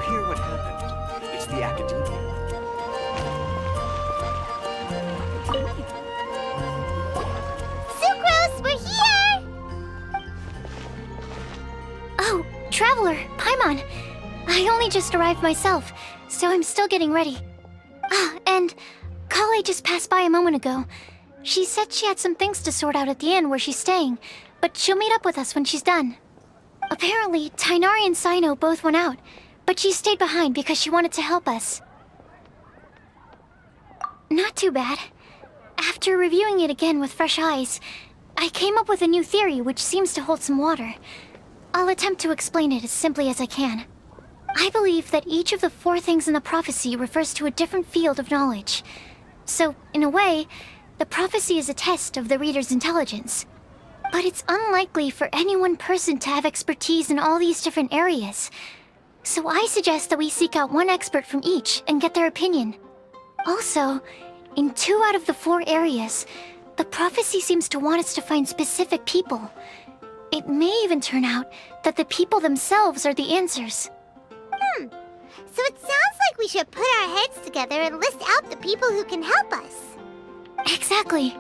hear what happened. It's the academia. Sucrose, we're here! Oh, Traveler, Paimon. I only just arrived myself, so I'm still getting ready. Ah, and Collei just passed by a moment ago. She said she had some things to sort out at the inn where she's staying, but she'll meet up with us when she's done. Apparently, Tighnari and Cyno both went out, but she stayed behind because she wanted to help us. Not too bad. After reviewing it again with fresh eyes, I came up with a new theory which seems to hold some water. I'll attempt to explain it as simply as I can. I believe that each of the 4 things in the prophecy refers to a different field of knowledge. So, in a way, the prophecy is a test of the reader's intelligence. But it's unlikely for any one person to have expertise in all these different areas. So I suggest that we seek out one expert from each and get their opinion. Also, in 2 out of the 4 areas, the prophecy seems to want us to find specific people. It may even turn out that the people themselves are the answers. So it sounds like we should put our heads together and list out the people who can help us. Exactly.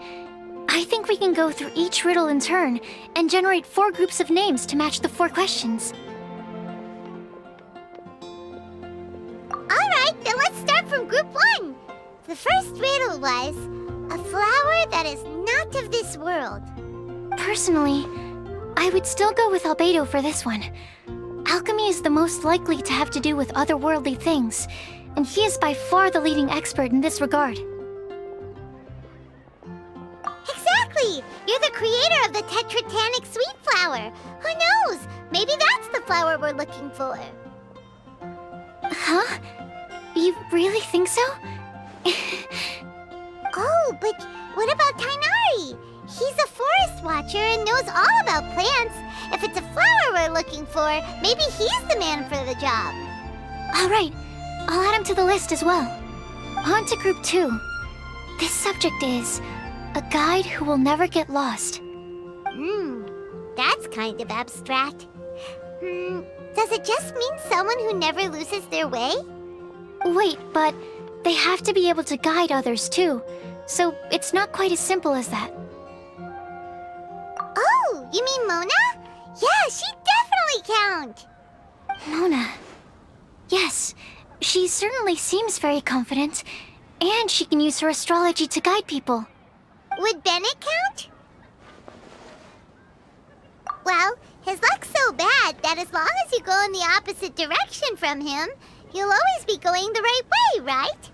I think we can go through each riddle in turn and generate 4 groups of names to match the 4 questions. Alright, then let's start from group 1. The first riddle was, a flower that is not of this world. Personally, I would still go with Albedo for this one. Alchemy is the most likely to have to do with otherworldly things, and he is by far the leading expert in this regard. Exactly! You're the creator of the tetratanic sweet flower. Who knows? Maybe that's the flower we're looking for. Huh? You really think so? Oh, but what about Tighnari? He's a forest watcher and knows all about plants. If it's a flower we're looking for, maybe he's the man for the job. Alright, I'll add him to the list as well. On to group 2. This subject is a guide who will never get lost. That's kind of abstract. Does it just mean someone who never loses their way? Wait, but they have to be able to guide others too, so it's not quite as simple as that. Oh, you mean Mona? Yeah, she definitely count. Mona. Yes, she certainly seems very confident, and she can use her astrology to guide people. Would Bennett count? Well, his luck's so bad that as long as you go in the opposite direction from him, you'll always be going the right way, right?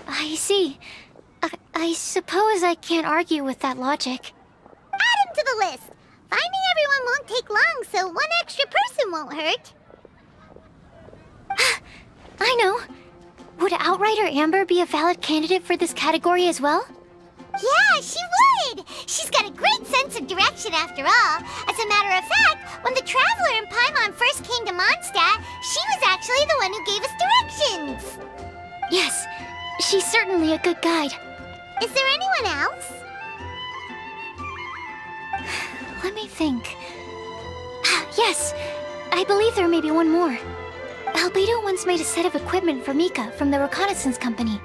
I see. I suppose I can't argue with that logic. Add him to the list. Finding everyone won't take long, so one extra person won't hurt. I know. Would Outrider Amber be a valid candidate for this category as well? Yeah, she would! She's got a great sense of direction after all. As a matter of fact, when the Traveler and Paimon first came to Mondstadt, she was actually the one who gave us directions. Yes, she's certainly a good guide. Is there anyone else? Let me think. Yes, I believe there may be one more. Albedo once made a set of equipment for Mika from the reconnaissance company.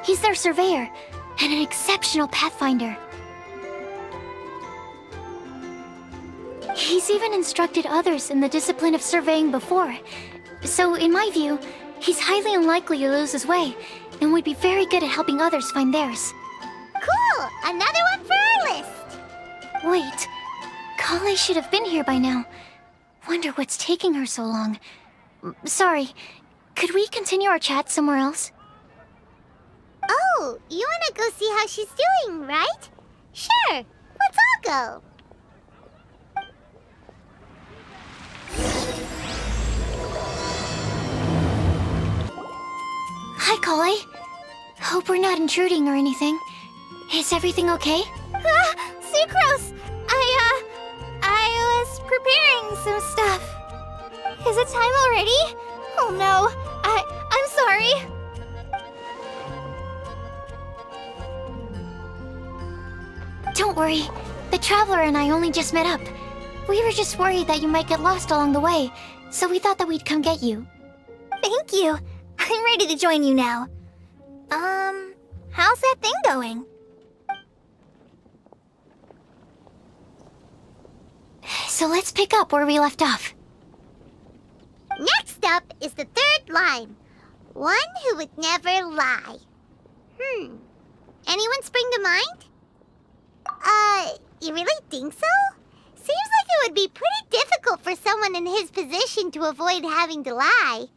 He's their surveyor, and an exceptional pathfinder. He's even instructed others in the discipline of surveying before. So, in my view, he's highly unlikely to lose his way, and would be very good at helping others find theirs. Cool! Another one for our list! Wait, Collei should have been here by now. Wonder what's taking her so long. Sorry, could we continue our chat somewhere else? Oh, you wanna go see how she's doing, right? Sure, let's all go. Hi, Collei. Hope we're not intruding or anything. Is everything okay? Sucrose! I was preparing some stuff. Is it time already? Oh no, I'm sorry. Don't worry. The Traveler and I only just met up. We were just worried that you might get lost along the way, so we thought that we'd come get you. Thank you. I'm ready to join you now. How's that thing going? So let's pick up where we left off. Next up is the third line. One who would never lie. Anyone spring to mind? You really think so? Seems like it would be pretty difficult for someone in his position to avoid having to lie.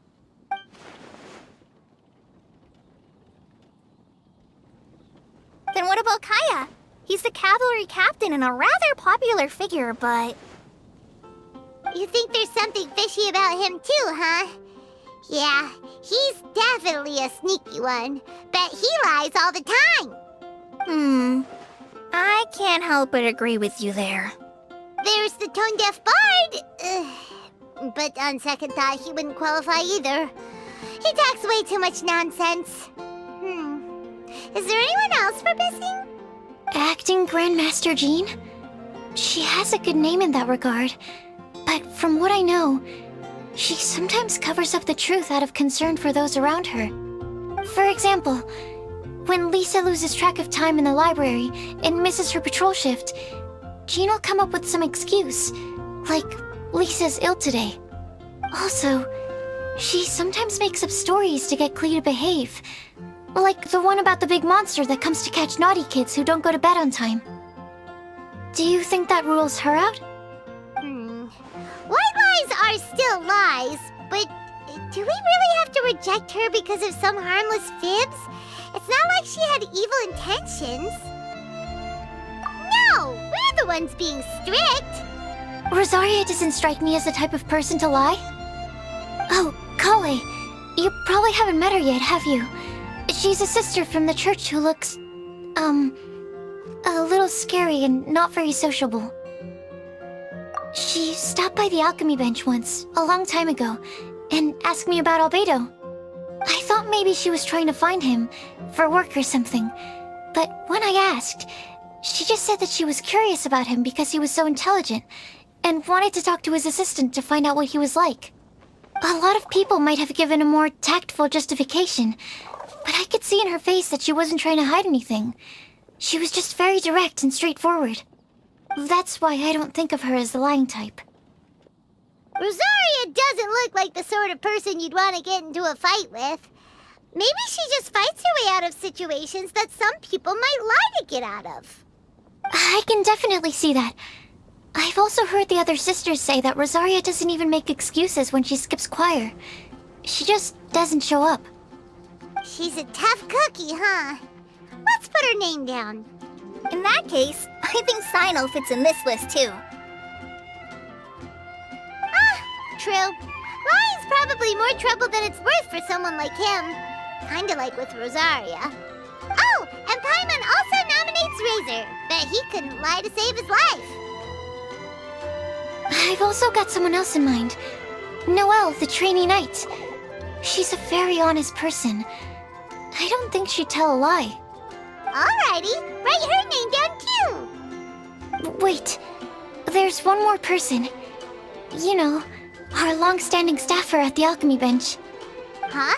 Then what about Kaya? He's the cavalry captain and a rather popular figure, but... You think there's something fishy about him too, huh? Yeah, he's definitely a sneaky one. Bet he lies all the time. I can't help but agree with you there. There's the tone-deaf bard. But on second thought, he wouldn't qualify either. He talks way too much nonsense. Is there anyone else we're missing? Acting Grandmaster Jean? She has a good name in that regard. But from what I know, she sometimes covers up the truth out of concern for those around her. For example, when Lisa loses track of time in the library and misses her patrol shift, Jean will come up with some excuse, like Lisa's ill today. Also, she sometimes makes up stories to get Klee to behave, like the one about the big monster that comes to catch naughty kids who don't go to bed on time. Do you think that rules her out? White lies are still lies, but do we really have to reject her because of some harmless fibs? It's not like she had evil intentions. No, we're the ones being strict. Rosaria doesn't strike me as the type of person to lie. Oh, collei, you probably haven't met her yet, have you? She's a sister from the church who looks, a little scary and not very sociable. She stopped by the alchemy bench once, a long time ago, and asked me about Albedo. I thought maybe she was trying to find him, for work or something. But when I asked, she just said that she was curious about him because he was so intelligent, and wanted to talk to his assistant to find out what he was like. A lot of people might have given a more tactful justification, but I could see in her face that she wasn't trying to hide anything. She was just very direct and straightforward. That's why I don't think of her as the lying type. Rosaria doesn't look like the sort of person you'd want to get into a fight with. Maybe she just fights her way out of situations that some people might lie to get out of. I can definitely see that. I've also heard the other sisters say that Rosaria doesn't even make excuses when she skips choir. She just doesn't show up. She's a tough cookie, huh? Let's put her name down. In that case, I think Sino fits in this list too. True. Lying's probably more trouble than it's worth for someone like him. Kinda like with Rosaria. Oh, and Paimon also nominates Razor. Bet he couldn't lie to save his life. I've also got someone else in mind. Noelle, the trainee knight. She's a very honest person. I don't think she'd tell a lie. Alrighty, write her name down too. Wait, there's one more person. You know, our long-standing staffer at the alchemy bench. Huh?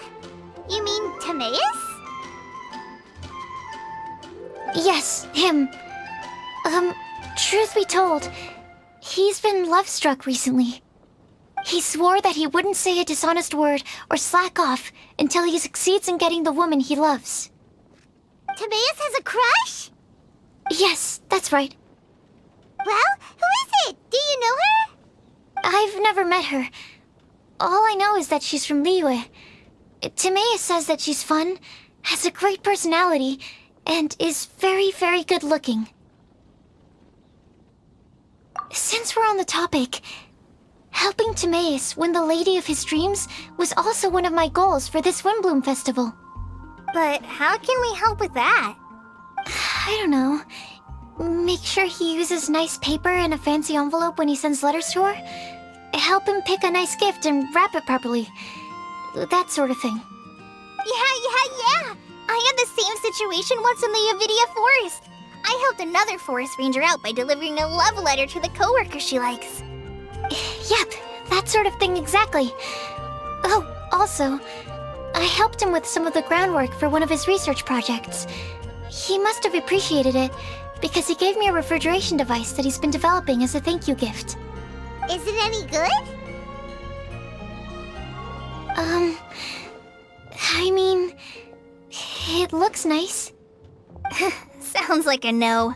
You mean Timaeus? Yes, him. Truth be told, he's been love-struck recently. He swore that he wouldn't say a dishonest word or slack off until he succeeds in getting the woman he loves. Timaeus has a crush? Yes, that's right. Well, who is it? Do you know her? I've never met her. All I know is that she's from Liyue. Timaeus says that she's fun, has a great personality, and is very, very good looking. Since we're on the topic, helping Timaeus win the lady of his dreams was also one of my goals for this Windblume festival. But how can we help with that? I don't know. Make sure he uses nice paper and a fancy envelope when he sends letters to her. Help him pick a nice gift and wrap it properly. That sort of thing. Yeah. I had the same situation once in the Avidia Forest. I helped another forest ranger out by delivering a love letter to the coworker she likes. Yep, that sort of thing exactly. Oh, also, I helped him with some of the groundwork for one of his research projects. He must have appreciated it, because he gave me a refrigeration device that he's been developing as a thank you gift. Is it any good? I mean, it looks nice. Sounds like a no.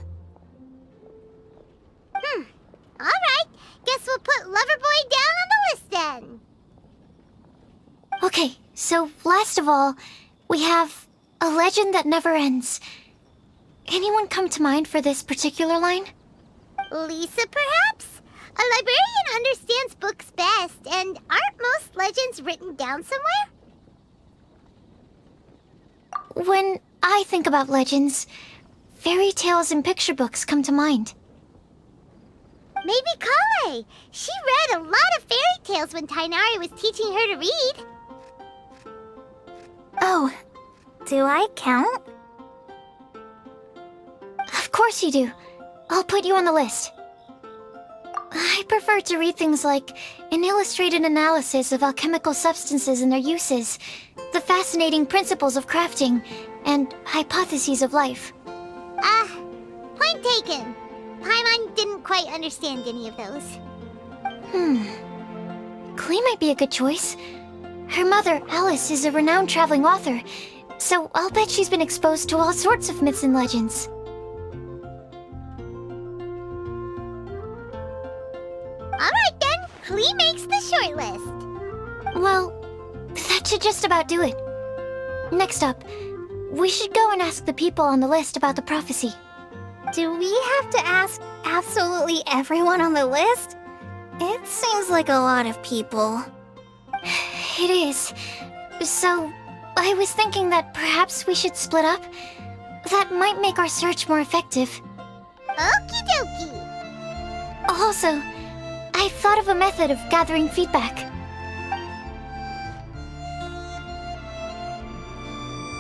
Alright, guess we'll put Loverboy down on the list then. Okay, so last of all, we have a legend that never ends. Anyone come to mind for this particular line? Lisa, perhaps? A librarian understands books best, and aren't most legends written down somewhere? When I think about legends, fairy tales and picture books come to mind. Maybe Collei. She read a lot of fairy tales when Tainari was teaching her to read. Oh, do I count? Of course you do. I'll put you on the list. I prefer to read things like an illustrated analysis of alchemical substances and their uses, the fascinating principles of crafting, and hypotheses of life. Point taken. Paimon didn't quite understand any of those. Collei might be a good choice. Her mother, Alice, is a renowned traveling author, so I'll bet she's been exposed to all sorts of myths and legends. Alright then, Collei makes the shortlist. Well, that should just about do it. Next up, we should go and ask the people on the list about the prophecy. Do we have to ask absolutely everyone on the list? It seems like a lot of people. It is. So, I was thinking that perhaps we should split up. That might make our search more effective. Okie dokie. Also, I've thought of a method of gathering feedback.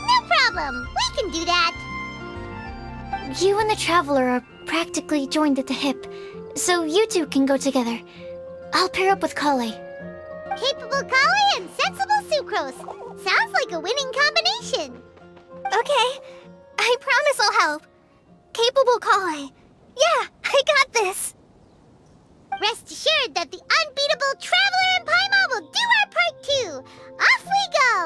No problem. We can do that. You and the Traveler are practically joined at the hip, so you two can go together. I'll pair up with Collei. Capable collei and sensible sucrose. Sounds like a winning combination. Okay, I promise I'll help. Capable collei. Yeah, I got this. Rest assured that the unbeatable Traveler and Paimon will do our part too. Off we go!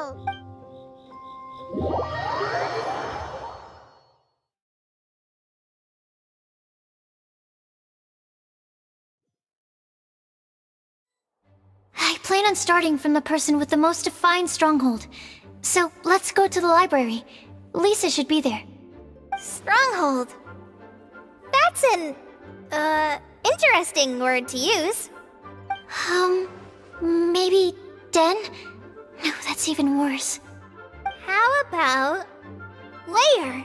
I plan on starting from the person with the most defined stronghold. So let's go to the library. Lisa should be there. Stronghold. That's an, interesting word to use. Maybe den? No, that's even worse. How about lair?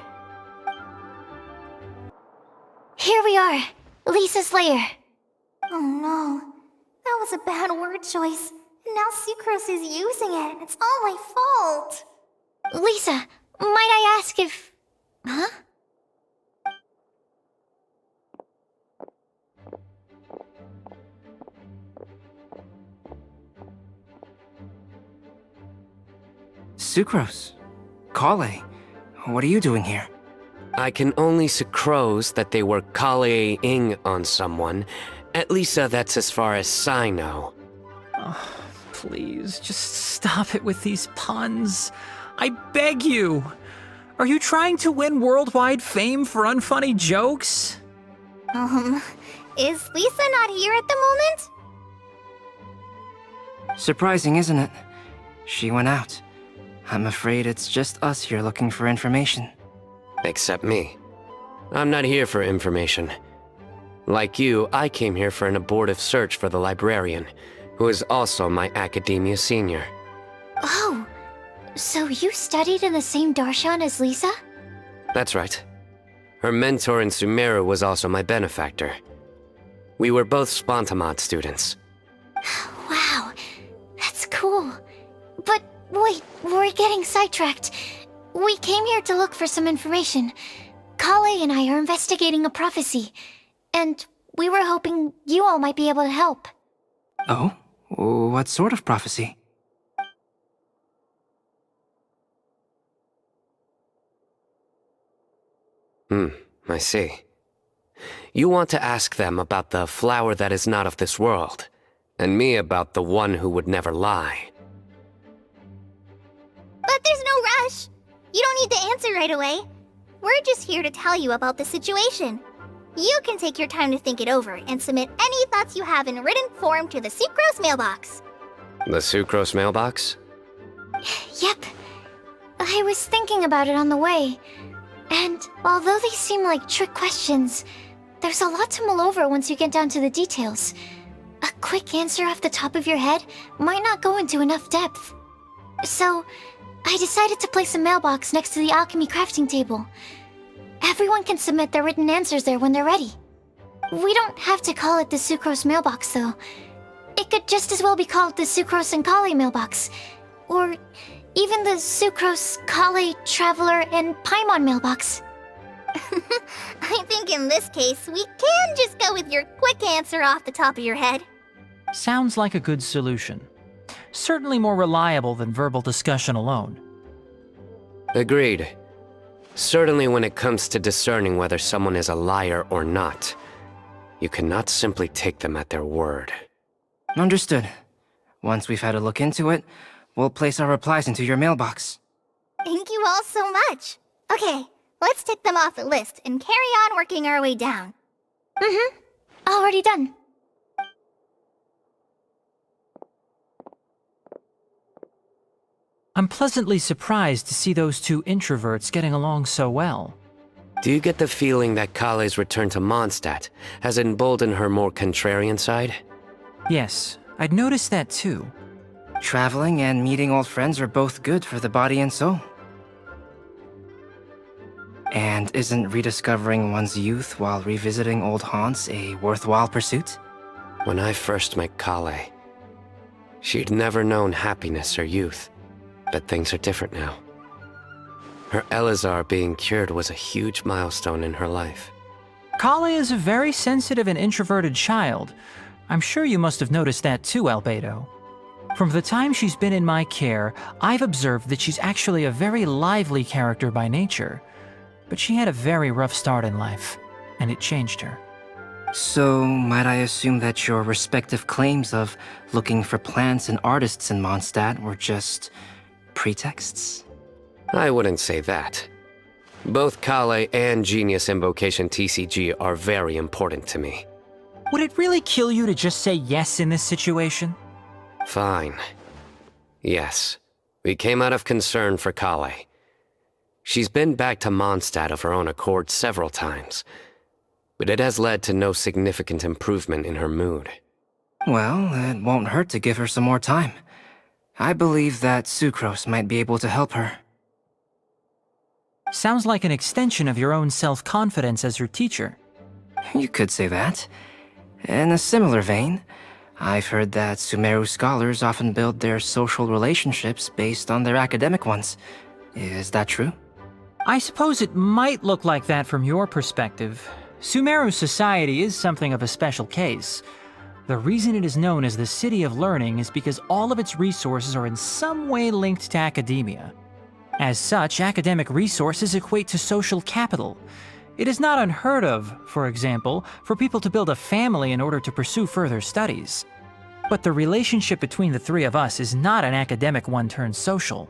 Here we are, Lisa's lair. Oh no, that was a bad word choice. And now Sucrose is using it. It's all my fault. Lisa, might I ask if... Huh? Sucrose. Collei. What are you doing here? I can only sucrose that they were collei-ing on someone. At least that's as far as I know. Oh, please, just stop it with these puns. I beg you. Are you trying to win worldwide fame for unfunny jokes? Is Lisa not here at the moment? Surprising, isn't it? She went out. I'm afraid it's just us here looking for information. Except me. I'm not here for information. Like you, I came here for an abortive search for the librarian, who is also my academia senior. Oh, so you studied in the same darshan as Lisa? That's right. Her mentor in Sumeru was also my benefactor. We were both Spontamod students. Wow, that's cool. But wait, we're getting sidetracked. We came here to look for some information. Collei and I are investigating a prophecy, and we were hoping you all might be able to help. Oh? What sort of prophecy? I see. You want to ask them about the flower that is not of this world, and me about the one who would never lie. But there's no rush. You don't need to answer right away. We're just here to tell you about the situation. You can take your time to think it over and submit any thoughts you have in written form to the sucrose mailbox. The sucrose mailbox? Yep. I was thinking about it on the way. And although they seem like trick questions, there's a lot to mull over once you get down to the details. A quick answer off the top of your head might not go into enough depth. So, I decided to place a mailbox next to the alchemy crafting table. Everyone can submit their written answers there when they're ready. We don't have to call it the sucrose mailbox, though. It could just as well be called the sucrose and collei mailbox. Or even the sucrose, collei, traveler, and paimon mailbox. I think in this case, we can just go with your quick answer off the top of your head. Sounds like a good solution. Certainly more reliable than verbal discussion alone. Agreed. Certainly when it comes to discerning whether someone is a liar or not, you cannot simply take them at their word. Understood. Once we've had a look into it, we'll place our replies into your mailbox. Thank you all so much. Okay, let's tick them off the list and carry on working our way down. Already done. I'm pleasantly surprised to see those two introverts getting along so well. Do you get the feeling that Kallei's return to Mondstadt has emboldened her more contrarian side? Yes, I'd noticed that too. Traveling and meeting old friends are both good for the body and soul. And isn't rediscovering one's youth while revisiting old haunts a worthwhile pursuit? When I first met Collei, she'd never known happiness or youth, but things are different now. Her Elazar being cured was a huge milestone in her life. Collei is a very sensitive and introverted child. I'm sure you must have noticed that too, Albedo. From the time she's been in my care, I've observed that she's actually a very lively character by nature. But she had a very rough start in life, and it changed her. So, might I assume that your respective claims of looking for plants and artists in Mondstadt were just pretexts? I wouldn't say that. Both Collei and Genius Invocation TCG are very important to me. Would it really kill you to just say yes in this situation? Fine. Yes, we came out of concern for Collei. She's been back to Mondstadt of her own accord several times, but it has led to no significant improvement in her mood. Well, it won't hurt to give her some more time. I believe that sucrose might be able to help her. Sounds like an extension of your own self-confidence as her teacher. You could say that. In a similar vein, I've heard that Sumeru scholars often build their social relationships based on their academic ones. Is that true? I suppose it might look like that from your perspective. Sumeru society is something of a special case. The reason it is known as the City of Learning is because all of its resources are in some way linked to academia. As such, academic resources equate to social capital. It is not unheard of, for example, for people to build a family in order to pursue further studies. But the relationship between the three of us is not an academic one turned social.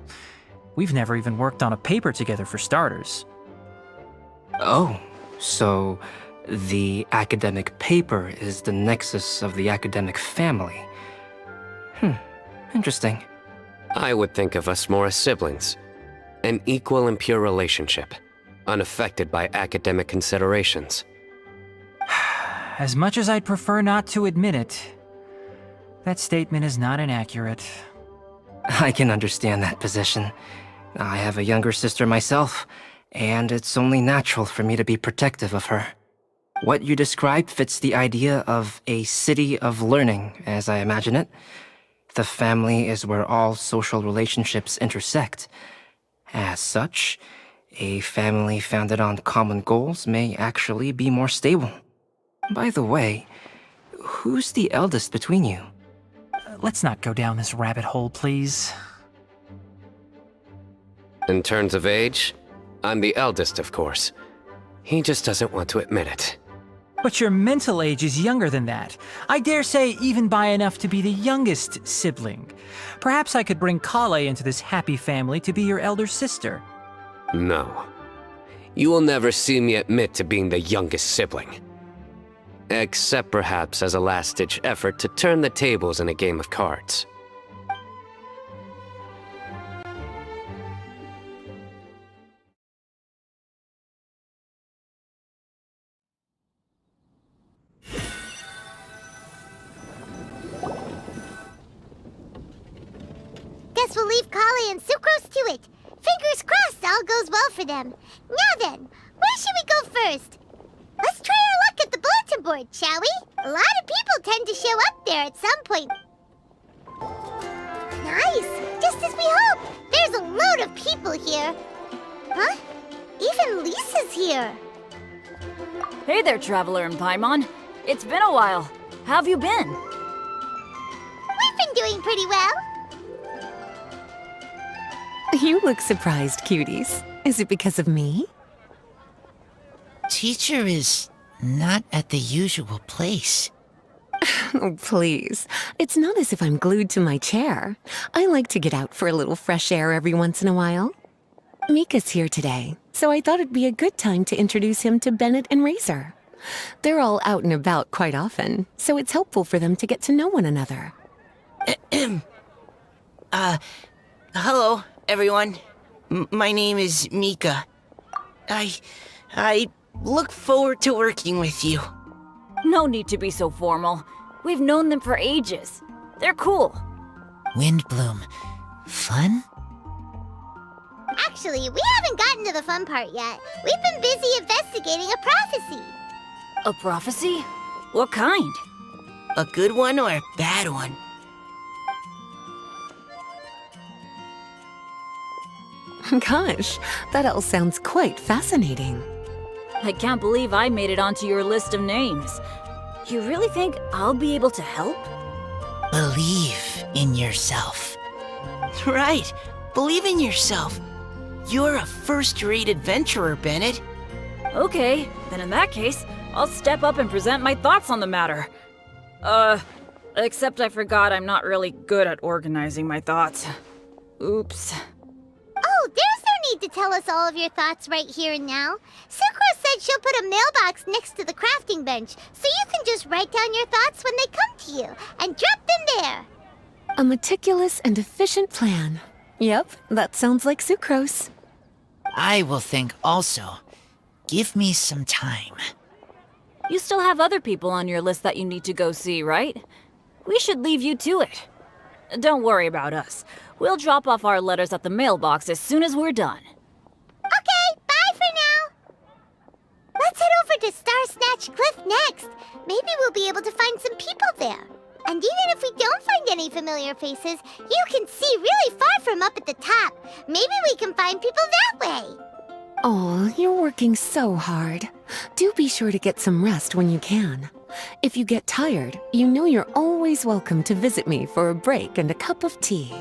We've never even worked on a paper together for starters. Oh, so the academic paper is the nexus of the academic family. Interesting. I would think of us more as siblings. An equal and pure relationship, unaffected by academic considerations. As much as I'd prefer not to admit it, that statement is not inaccurate. I can understand that position. I have a younger sister myself, and it's only natural for me to be protective of her. What you described fits the idea of a city of learning, as I imagine it. The family is where all social relationships intersect. As such, a family founded on common goals may actually be more stable. By the way, who's the eldest between you? let's not go down this rabbit hole, please. In terms of age, I'm the eldest, of course. He just doesn't want to admit it. But your mental age is younger than that. I dare say even by enough to be the youngest sibling. Perhaps I could bring collei into this happy family to be your elder sister. No. You will never see me admit to being the youngest sibling. Except perhaps as a last-ditch effort to turn the tables in a game of cards. Guess we'll leave collei and sucrose to it. Fingers crossed all goes well for them. Now then, where should we go first? Let's try our luck at the bulletin board, shall we? A lot of people tend to show up there at some point. Nice! Just as we hoped! There's a load of people here. Huh? Even Lisa's here. Hey there, Traveler and Paimon. It's been a while. How have you been? We've been doing pretty well. You look surprised, cuties. Is it because of me? Teacher is not at the usual place. Oh, please. It's not as if I'm glued to my chair. I like to get out for a little fresh air every once in a while. Mika's here today, so I thought it'd be a good time to introduce him to Bennett and Razor. They're all out and about quite often, so it's helpful for them to get to know one another. Hello, everyone. My name is Mika. I look forward to working with you. No need to be so formal. We've known them for ages. They're cool. Windblume. Fun? Actually, we haven't gotten to the fun part yet. We've been busy investigating a prophecy. A prophecy? What kind? A good one or a bad one? Gosh, that all sounds quite fascinating. I can't believe I made it onto your list of names. You really think I'll be able to help? Believe in yourself. Right. Believe in yourself. You're a first-rate adventurer, Bennett. Okay, then in that case, I'll step up and present my thoughts on the matter. Except I forgot I'm not really good at organizing my thoughts. Oops. Oh, there's no need to tell us all of your thoughts right here and now. Sucrose said she'll put a mailbox next to the crafting bench, so you can just write down your thoughts when they come to you, and drop them there. A meticulous and efficient plan. Yep, that sounds like sucrose. I will think also. Give me some time. You still have other people on your list that you need to go see, right? We should leave you to it. Don't worry about us. We'll drop off our letters at the mailbox as soon as we're done. Okay, bye for now. Let's head over to Star Snatch Cliff next. Maybe we'll be able to find some people there. And even if we don't find any familiar faces, you can see really far from up at the top. Maybe we can find people that way. Oh, you're working so hard. Do be sure to get some rest when you can. If you get tired, you know you're always welcome to visit me for a break and a cup of tea.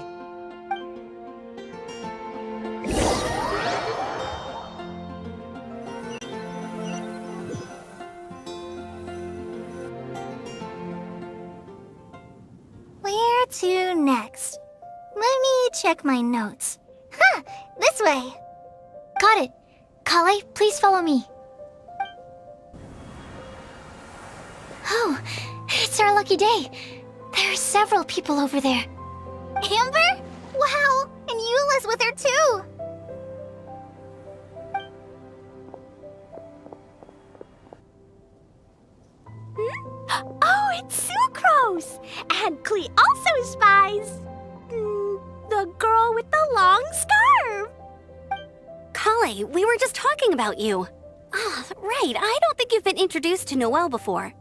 Where to next? Let me check my notes. Huh, this way. Got it. Collei, please follow me. Oh, it's our lucky day. There are several people over there. Amber? Wow, and Eula's with her too. Oh, it's sucrose! And Klee also spies the girl with the long scarf. Collei, we were just talking about you. Ah, right, I don't think you've been introduced to Noelle before.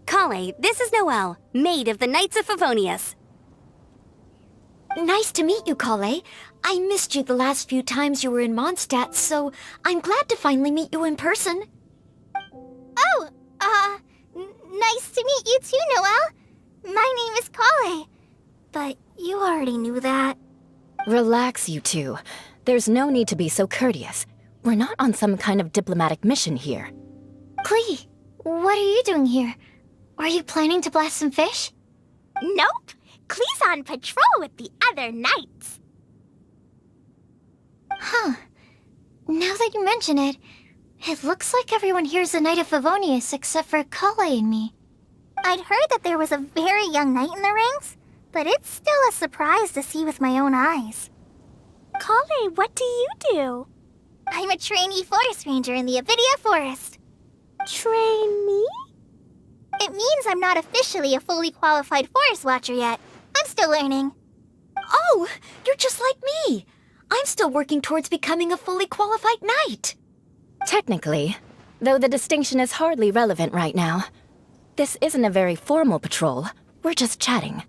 Collei, this is Noelle, maid of the Knights of Favonius. Nice to meet you, Collei. I missed you the last few times you were in Mondstadt, so I'm glad to finally meet you in person. Oh, nice to meet you too, Noelle. My name is Collei. But you already knew that. Relax, you two. There's no need to be so courteous. We're not on some kind of diplomatic mission here. Klee, what are you doing here? Are you planning to blast some fish? Nope. Klee's on patrol with the other knights. Huh. Now that you mention it, it looks like everyone here's a Knight of Favonius except for Collei and me. I'd heard that there was a very young knight in the ranks, but it's still a surprise to see with my own eyes. Collei, what do you do? I'm a trainee forest ranger in the Avidia Forest. Trainee? It means I'm not officially a fully qualified forest watcher yet. I'm still learning. Oh, you're just like me. I'm still working towards becoming a fully qualified knight. Technically, though the distinction is hardly relevant right now. This isn't a very formal patrol. We're just chatting.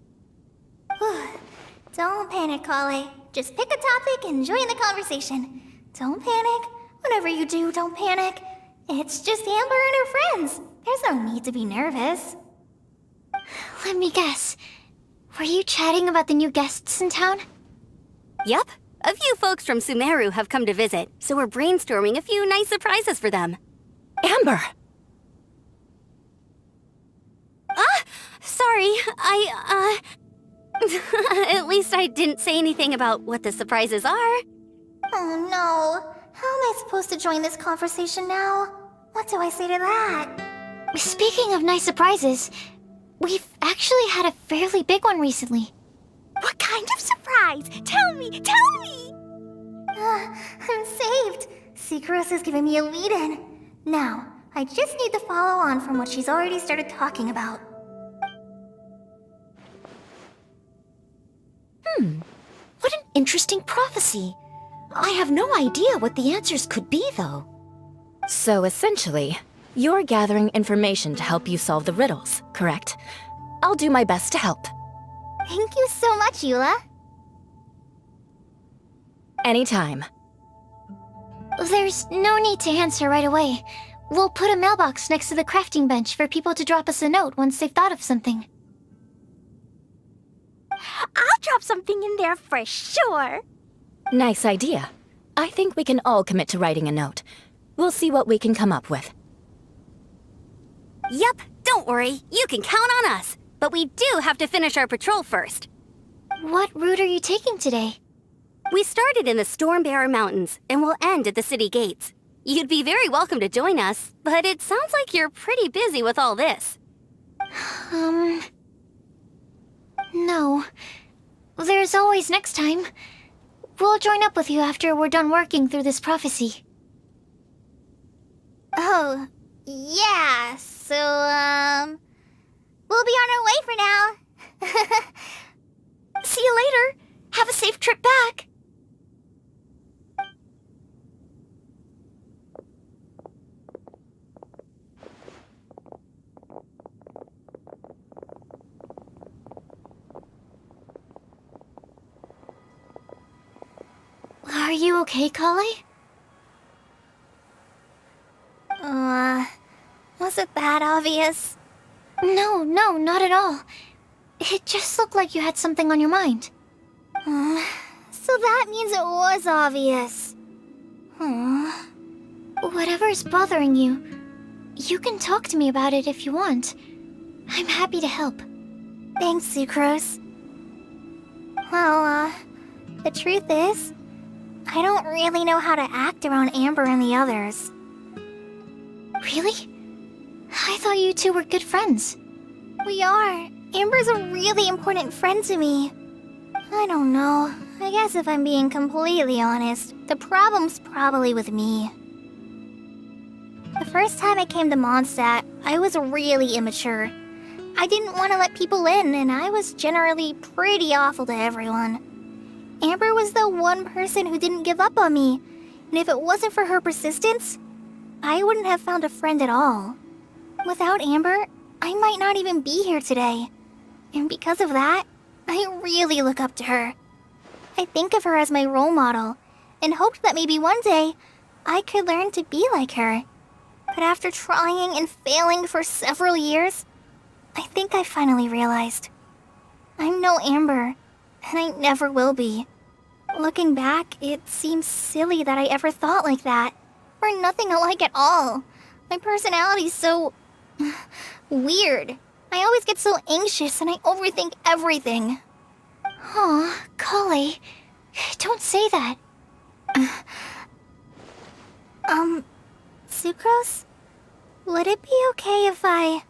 Don't panic, Collei. Just pick a topic and join the conversation. Don't panic. Whatever you do, don't panic. It's just Amber and her friends. There's no need to be nervous. Let me guess. Were you chatting about the new guests in town? Yup. A few folks from Sumeru have come to visit, so we're brainstorming a few nice surprises for them. Amber! Sorry, At least I didn't say anything about what the surprises are. Oh no. How am I supposed to join this conversation now? What do I say to that? Speaking of nice surprises, we've actually had a fairly big one recently. What kind of surprise? Tell me, tell me! I'm saved. Sucrose is giving me a lead-in. Now, I just need to follow on from what she's already started talking about. What an interesting prophecy. I have no idea what the answers could be, though. So essentially, you're gathering information to help you solve the riddles, correct? I'll do my best to help. Thank you so much, Eula. Anytime. There's no need to answer right away. We'll put a mailbox next to the crafting bench for people to drop us a note once they've thought of something. I'll drop something in there for sure. Nice idea. I think we can all commit to writing a note. We'll see what we can come up with. Yup, don't worry. You can count on us. But we do have to finish our patrol first. What route are you taking today? We started in the Stormbearer Mountains, and we'll end at the city gates. You'd be very welcome to join us, but it sounds like you're pretty busy with all this. No. There's always next time. We'll join up with you after we're done working through this prophecy. Oh, yeah, so, we'll be on our way for now. See you later. Have a safe trip back. Are you okay, Collei? Was it that obvious? No, not at all. It just looked like you had something on your mind. So that means it was obvious. Whatever's bothering you, you can talk to me about it if you want. I'm happy to help. Thanks, Sucrose. Well, the truth is, I don't really know how to act around Amber and the others. Really? I thought you two were good friends. We are. Amber's a really important friend to me. I don't know. I guess if I'm being completely honest, the problem's probably with me. The first time I came to Mondstadt, I was really immature. I didn't want to let people in, and I was generally pretty awful to everyone. Amber was the one person who didn't give up on me, and if it wasn't for her persistence, I wouldn't have found a friend at all. Without Amber, I might not even be here today. And because of that, I really look up to her. I think of her as my role model, and hoped that maybe one day, I could learn to be like her. But after trying and failing for several years, I think I finally realized. I'm no Amber, and I never will be. Looking back, it seems silly that I ever thought like that. We're nothing alike at all. My personality's so... weird. I always get so anxious and I overthink everything. Aw, collei. Don't say that. Sucrose? Would it be okay if I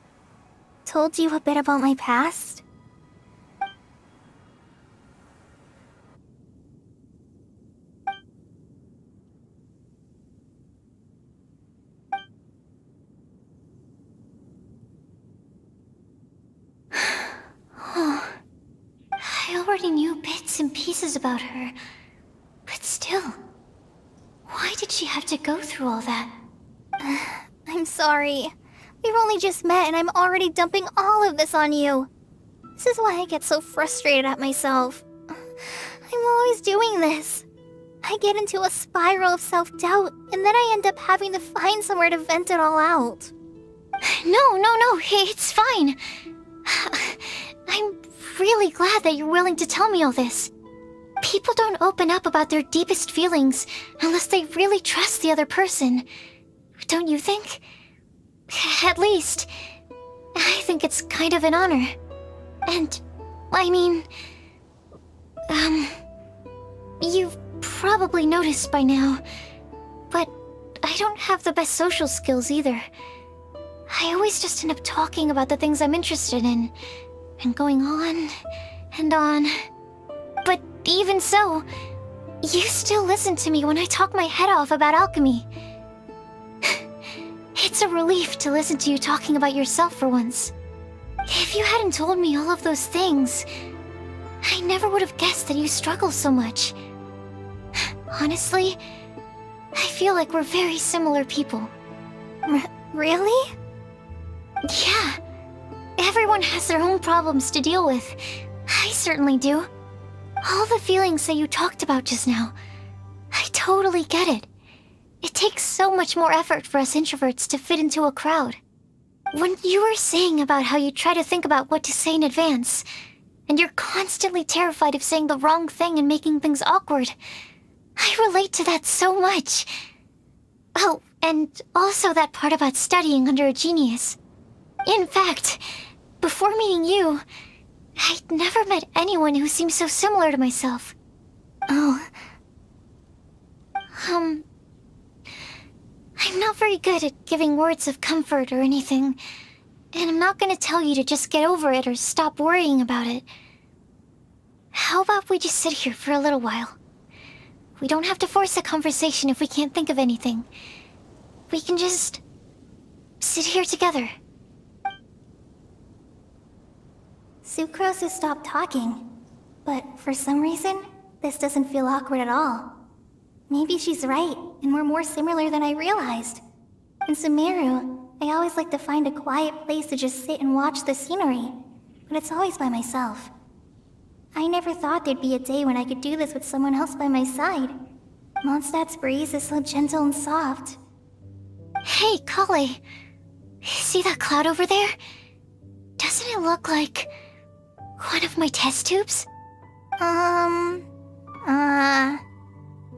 told you a bit about my past? I already knew bits and pieces about her. But still, why did she have to go through all that? I'm sorry. We've only just met and I'm already dumping all of this on you. This is why I get so frustrated at myself. I'm always doing this. I get into a spiral of self-doubt, and then I end up having to find somewhere to vent it all out. No, it's fine. I'm really glad that you're willing to tell me all this. People don't open up about their deepest feelings unless they really trust the other person. Don't you think? At least, I think it's kind of an honor. And, I mean... you've probably noticed by now, but I don't have the best social skills either. I always just end up talking about the things I'm interested in, and going on and on. But even so, you still listen to me when I talk my head off about alchemy. It's a relief to listen to you talking about yourself for once. If you hadn't told me all of those things, I never would have guessed that you struggle so much. Honestly, I feel like we're very similar people. Really? Yeah. Everyone has their own problems to deal with. I certainly do. All the feelings that you talked about just now, I totally get it. It takes so much more effort for us introverts to fit into a crowd. When you were saying about how you try to think about what to say in advance, and you're constantly terrified of saying the wrong thing and making things awkward, I relate to that so much. Oh, and also that part about studying under a genius. In fact, before meeting you, I'd never met anyone who seemed so similar to myself. Oh. I'm not very good at giving words of comfort or anything, and I'm not gonna tell you to just get over it or stop worrying about it. How about we just sit here for a little while? We don't have to force a conversation if we can't think of anything. We can just sit here together. Sucrose has stopped talking, but for some reason, this doesn't feel awkward at all. Maybe she's right, and we're more similar than I realized. In Sumeru, I always like to find a quiet place to just sit and watch the scenery, but it's always by myself. I never thought there'd be a day when I could do this with someone else by my side. Mondstadt's breeze is so gentle and soft. Hey, collei. See that cloud over there? Doesn't it look like one of my test tubes?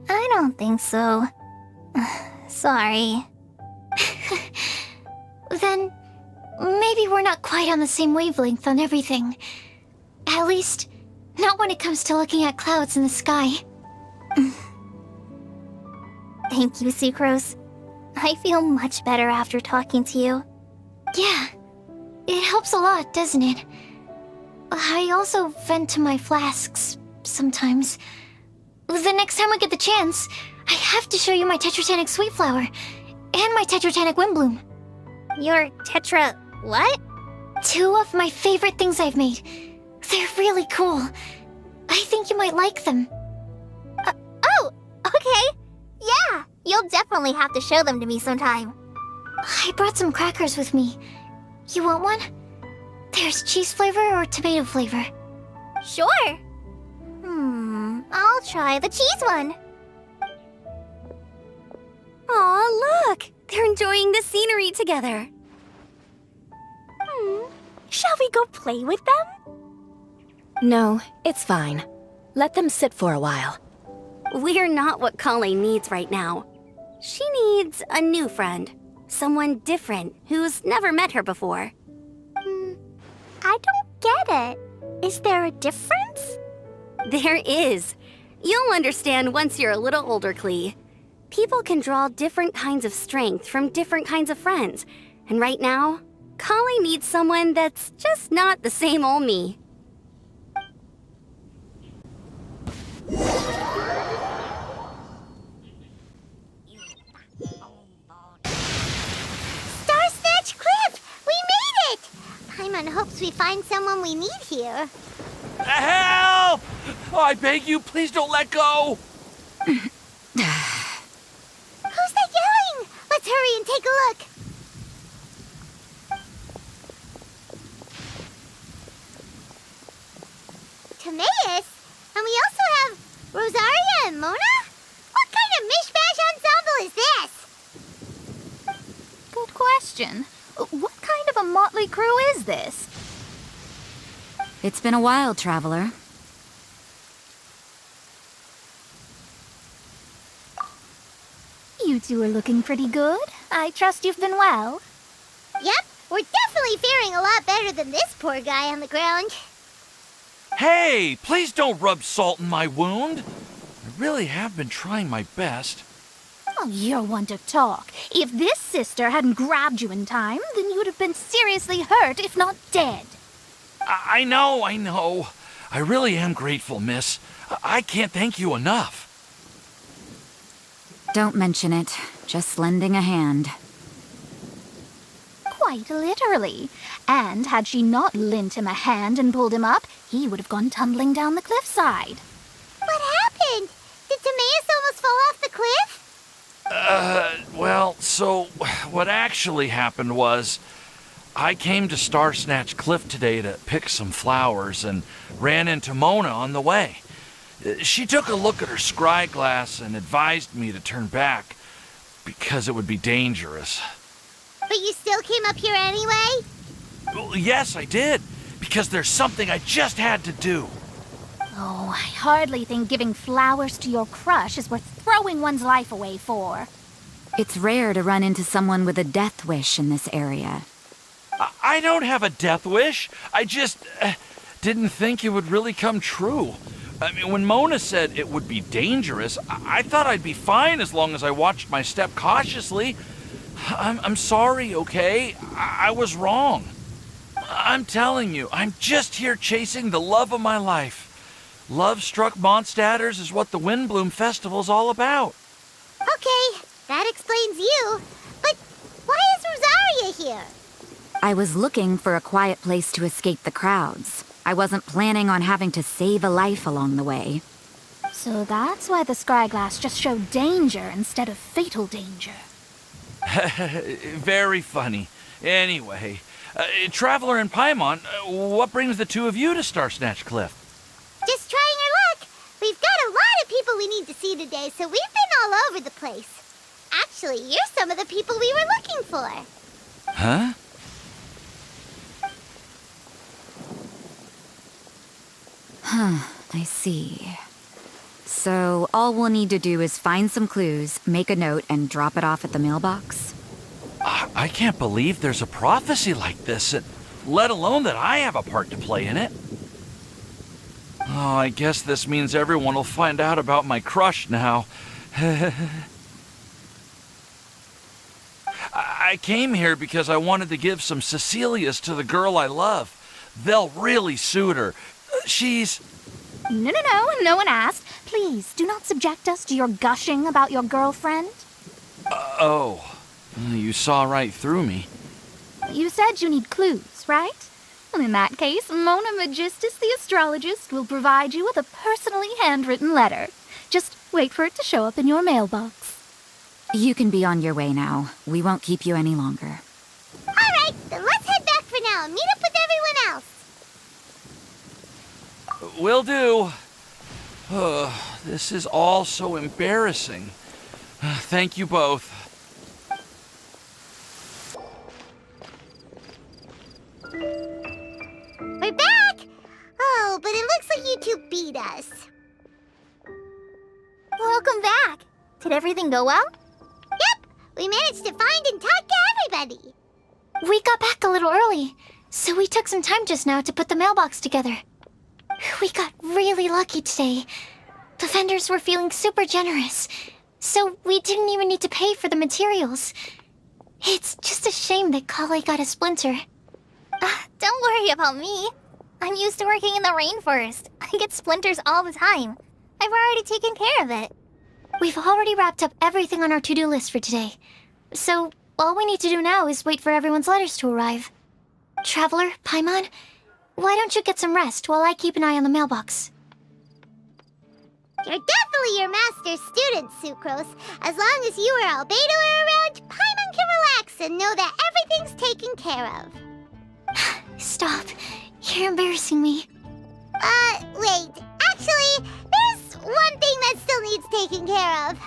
I don't think so. Sorry. Then, maybe we're not quite on the same wavelength on everything. At least, not when it comes to looking at clouds in the sky. Thank you, Sucrose. I feel much better after talking to you. Yeah, it helps a lot, doesn't it? I also vent to my flasks, sometimes. The next time I get the chance, I have to show you my Tetratanic Sweet Flower, and my Tetratanic Windblume. Your Tetra... what? 2 of my favorite things I've made. They're really cool. I think you might like them. Oh, okay. Yeah, you'll definitely have to show them to me sometime. I brought some crackers with me. You want one? There's cheese flavor or tomato flavor. Sure. I'll try the cheese one. Aw, look! They're enjoying the scenery together. Shall we go play with them? No, it's fine. Let them sit for a while. We're not what collei needs right now. She needs a new friend. Someone different who's never met her before. I don't get it. Is there a difference? There is. You'll understand once you're a little older, Klee. People can draw different kinds of strength from different kinds of friends. And right now, collei needs someone that's just not the same old me. Star Snatch Cliff! We made it! Paimon hopes we find someone we need here. Help! Oh, I beg you, please don't let go! Who's that yelling? Let's hurry and take a look. Timaeus? And we also have Rosaria and Mona? What kind of mishmash ensemble is this? Good question. What kind of a motley crew is this? It's been a while, Traveler. You two are looking pretty good. I trust you've been well. Yep, we're definitely faring a lot better than this poor guy on the ground. Hey, please don't rub salt in my wound. I really have been trying my best. Oh, you're one to talk. If this sister hadn't grabbed you in time, then you'd have been seriously hurt, if not dead. I know. I really am grateful, miss. I can't thank you enough. Don't mention it. Just lending a hand. Quite literally. And had she not lent him a hand and pulled him up, he would have gone tumbling down the cliffside. What happened? Did Timaeus almost fall off the cliff? Well, so what actually happened was I came to Star Snatch Cliff today to pick some flowers and ran into Mona on the way. She took a look at her scry glass and advised me to turn back because it would be dangerous. But you still came up here anyway? Well, yes, I did, because there's something I just had to do. Oh, I hardly think giving flowers to your crush is worth throwing one's life away for. It's rare to run into someone with a death wish in this area. I don't have a death wish. I just didn't think it would really come true. I mean, when Mona said it would be dangerous, I thought I'd be fine as long as I watched my step cautiously. I'm sorry, okay? I was wrong. I'm telling you, I'm just here chasing the love of my life. Love-struck Mondstadters is what the Windblume Festival's all about. Okay, that explains you. But why is Rosaria here? I was looking for a quiet place to escape the crowds. I wasn't planning on having to save a life along the way. So that's why the scryglass just showed danger instead of fatal danger. Very funny. Anyway, Traveler and Paimon, what brings the two of you to Star Snatch Cliff? Just trying our luck. We've got a lot of people we need to see today, so we've been all over the place. Actually, you're some of the people we were looking for. Huh? I see. So all we'll need to do is find some clues, make a note, and drop it off at the mailbox? I can't believe there's a prophecy like this, let alone that I have a part to play in it. Oh, I guess this means everyone will find out about my crush now. I came here because I wanted to give some Cecilias to the girl I love. They'll really suit her. She's... No one asked. Please, do not subject us to your gushing about your girlfriend. Oh, you saw right through me. You said you need clues, right? Well, in that case, Mona Magistus the astrologist will provide you with a personally handwritten letter. Just wait for it to show up in your mailbox. You can be on your way now. We won't keep you any longer. All right, then let's head back for now and meet up with everyone else. Will do. This is all so embarrassing. Thank you both. We're back! Oh, but it looks Welcome back. Did everything go well? Yep, we managed to find and talk to everybody. We got back a little early, so we took some time just now to put the mailbox together. We got really lucky today. The vendors were feeling super generous, so we didn't even need to pay for the materials. It's just a shame that collei got a splinter. Don't worry about me. I'm used to working in the rainforest. I get splinters all the time. I've already taken care of it. We've already wrapped up everything on our to-do list for today. So, all we need to do now is wait for everyone's letters to arrive. Traveler, Paimon, why don't you get some rest while I keep an eye on the mailbox? You're definitely your master's student, Sucrose. As long as you or Albedo are around, Paimon can relax and know that everything's taken care of. Stop. You're embarrassing me. Wait. Actually, there's one thing that still needs taking care of.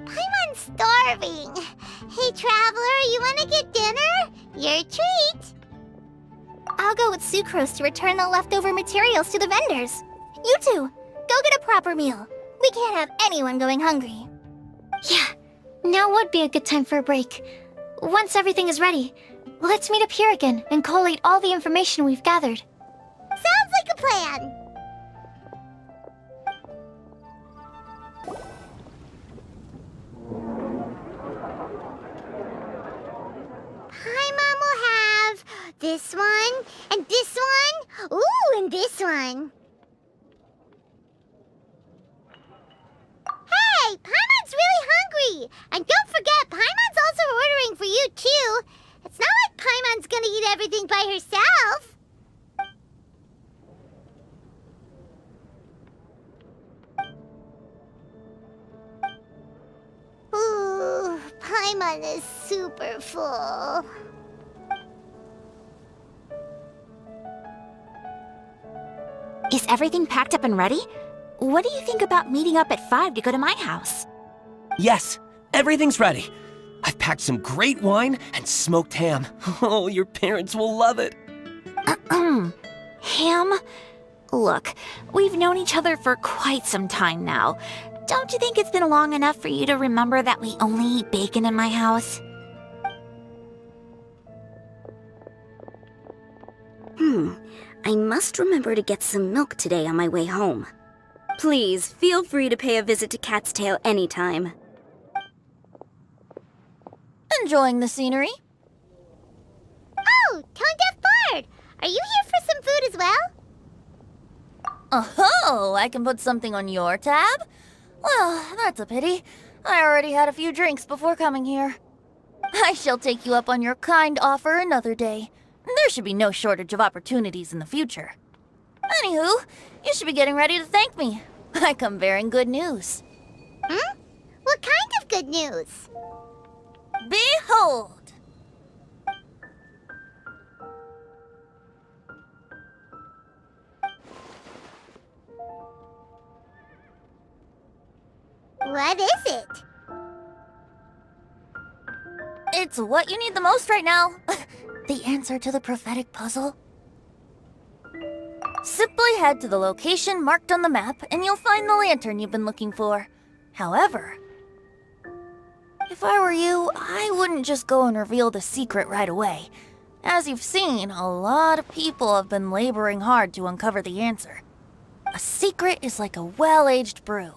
Paimon's starving. Hey, Traveler, you wanna get dinner? Your treat. I'll go with Sucrose to return the leftover materials to the vendors. You two, go get a proper meal. We can't have anyone going hungry. Yeah, now would be a good time for a break. Once everything is ready, let's meet up here again and collate all the information we've gathered. Sounds like a plan. Paimon will have this one, and this one, ooh, and this one. Hey, Paimon's really hungry! And don't forget, Paimon's also ordering for you, too. It's not like Paimon's gonna eat everything by herself. Ooh, Paimon is super full. Is everything packed up and ready? What do you think about meeting up at 5 to go to my house? Yes, everything's ready. I've packed some great wine and smoked ham. Oh, your parents will love it. Ham? Look, we've known each other for quite some time now. Don't you think it's been long enough for you to remember that we only eat bacon in my house? I must remember to get some milk today on my way home. Please, feel free to pay a visit to Cat's Tail anytime. Enjoying the scenery? Oh, Tone Deaf Bard! Are you here for some food as well? Oh, I can put something on your tab? Well, that's a pity. I already had a few drinks before coming here. I shall take you up on your kind offer another day. There should be no shortage of opportunities in the future. Anywho, you should be getting ready to thank me. I come bearing good news. What kind of good news? Behold! What is it? It's what you need the most right now. The answer to the prophetic puzzle. Simply head to the location marked on the map and you'll find the lantern you've been looking for. However, if I were you, I wouldn't just go and reveal the secret right away. As you've seen, a lot of people have been laboring hard to uncover the answer. A secret is like a well-aged brew.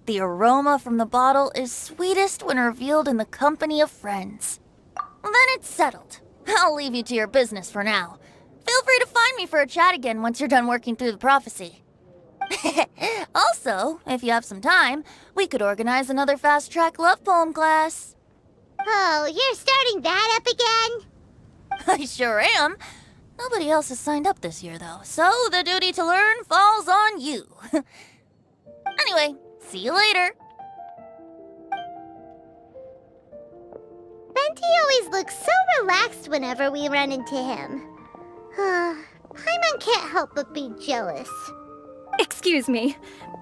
The aroma from the bottle is sweetest when revealed in the company of friends. Then it's settled. I'll leave you to your business for now. Feel free to find me for a chat again once you're done working through the prophecy. Also, if you have some time, we could organize another fast-track love poem class. Oh, you're starting that up again? I sure am. Nobody else has signed up this year, though, so the duty to learn falls on you. Anyway, see you later. Venti always looks so relaxed whenever we run into him. Paimon can't help but be jealous. Excuse me,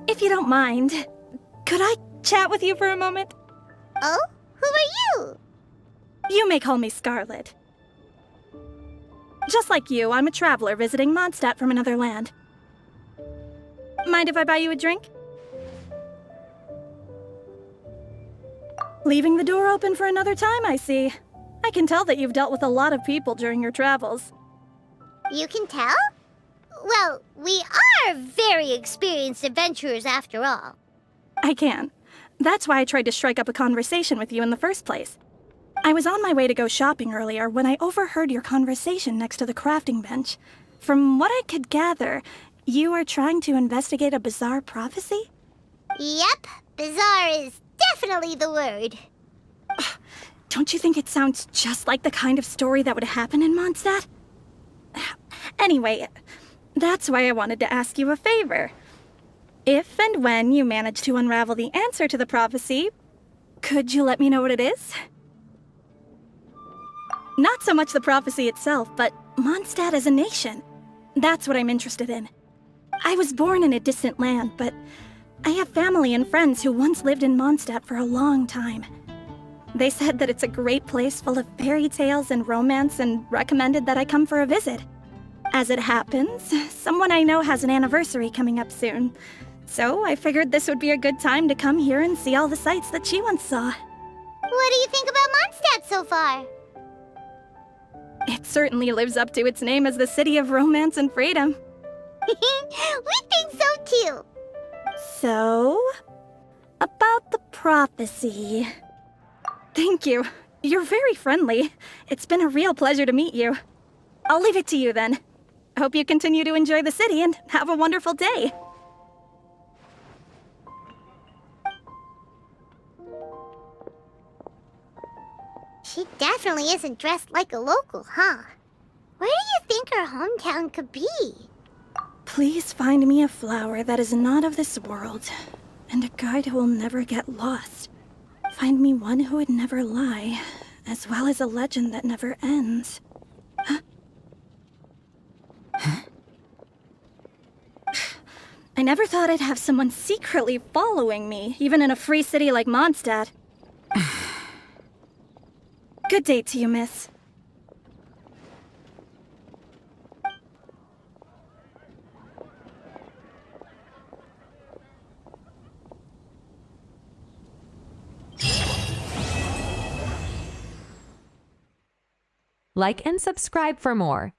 if you don't mind, could I chat with you for a moment? Oh? Who are you? You may call me Scarlett. Just like you, I'm a traveler visiting Mondstadt from another land. Mind if I buy you a drink? Leaving the door open for another time, I see. I can tell that you've dealt with a lot of people during your travels. You can tell? Well, we are very experienced adventurers after all. I can. That's why I tried to strike up a conversation with you in the first place. I was on my way to go shopping earlier when I overheard your conversation next to the crafting bench. From what I could gather, you are trying to investigate a bizarre prophecy? Yep, bizarre is definitely the word. Don't you think it sounds just like the kind of story that would happen in Mondstadt? Anyway, that's why I wanted to ask you a favor. If and when you manage to unravel the answer to the prophecy, could you let me know what it is? Not so much the prophecy itself, but Mondstadt as a nation. That's what I'm interested in. I was born in a distant land, but I have family and friends who once lived in Mondstadt for a long time. They said that it's a great place full of fairy tales and romance and recommended that I come for a visit. As it happens, someone I know has an anniversary coming up soon. So I figured this would be a good time to come here and see all the sights that she once saw. What do you think about Mondstadt so far? It certainly lives up to its name as the city of romance and freedom. We think so too. So, about the prophecy. Thank you. You're very friendly. It's been a real pleasure to meet you. I'll leave it to you then. Hope you continue to enjoy the city and have a wonderful day. She definitely isn't dressed like a local, huh? Where do you think her hometown could be? Please find me a flower that is not of this world, and a guide who will never get lost. Find me one who would never lie, as well as a legend that never ends. Huh? I never thought I'd have someone secretly following me, even in a free city like Mondstadt. Good day to you, miss. Like and subscribe for more.